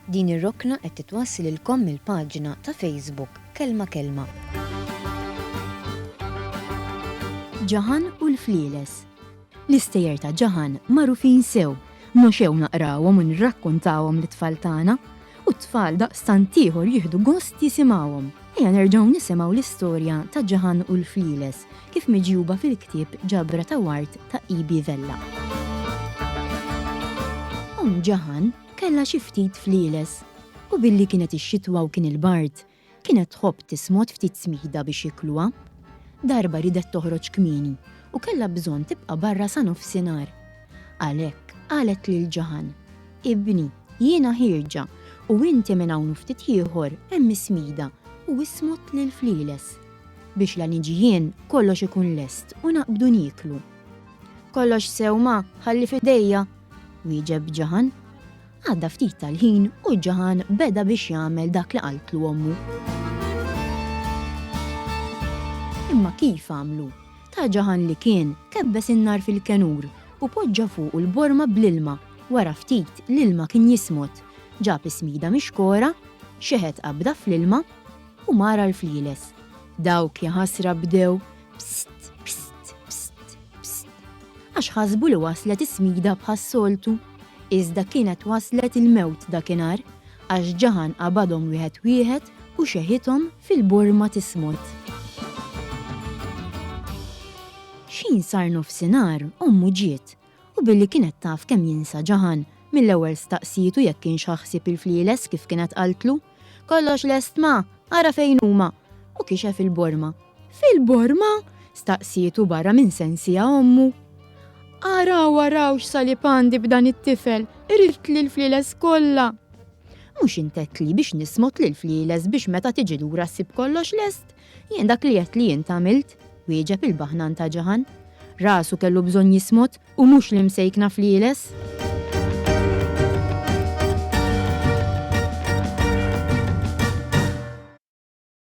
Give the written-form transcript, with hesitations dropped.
Din ir-rokna qed titwassal ilkom mill-paġna ta' Facebook Kelma Kelma. Ġaħan u l-Fliles. L-istejjer ta' Ġaħan magħrufin sew, noxew naqrawhom u nirrakkuntawhom lit-tfal tagħna u t-tfal daqstant ieħor jieħdu gost jisimgħuhom. Ejja nerġgħu nisimgħu l-istorja ta' Ġaħan u l-Fliles kif miġjuba fil-ktieb Ġabra ta' Wart ta' Ibi Vella. Ġaħan kellha xi ftit fliles u billi kienet ix-xitwa u kien il-bard, kienet tħobb tismod ftit smida biex jikluha. Darba ridet toħroġ kmieni u kellha bżonn tibqa' barra sa nofsinhar. Għalhekk qalet lil Ġaħan: "Ibni, jiena ħierġa u inti minn hawn ftit ieħor hemm smida u ismod lil fliles biex la niġi jien kollox ikun lest u naqbdu nieklu." "Kollox sewma, ħalli f'idejja," wieġeb Ġaħan. Għadda ftit tal-ħin u Ġaħan beda biex jagħmel dak li qaltlu ommu. Imma kif għamlu? Ta' Ġaħan li kien kebbes in-nar fil-kenur u poġġa fuq il-borma bl-ilma. Wara ftit l-ilma kien jismod, ġab ismida mixkora, xeħed qabda fl-ilma u mara l-fliles. Dawk jaħasra bdew pst, pst, pst, pst. Għax ħasbu li waslet ismida bħas-soltu. Iżda kienet waslet il-mewt dakinhar għax Ġaħan qabadhom wieħed wieħed u xeħithom fil-borma tismod. X'in sar nofsinhar ommu ġiet u billi kienet taf kemm jinsa Ġaħan mill-ewwel staqsietu jekk kienx ħaħsib il-fliles kif kienet qaltlu. "Kollox lest ma, ara fejn huma," u kixef il-borma. "Fil-borma?" staqsietu barra minn sensija ommu. "Araw x'salib għandi b'dan it-tifel, irrid li l-fliles kollha." "Mhux intetli biex nismot lil fliles biex meta tiġi lura ssib kollox lest. Jien dak li qed li jien tagħmilt," wieġeb il-baħnan ta' Ġaħan. Rasu kellu bżonn jismot u mhux li msejkna fliles.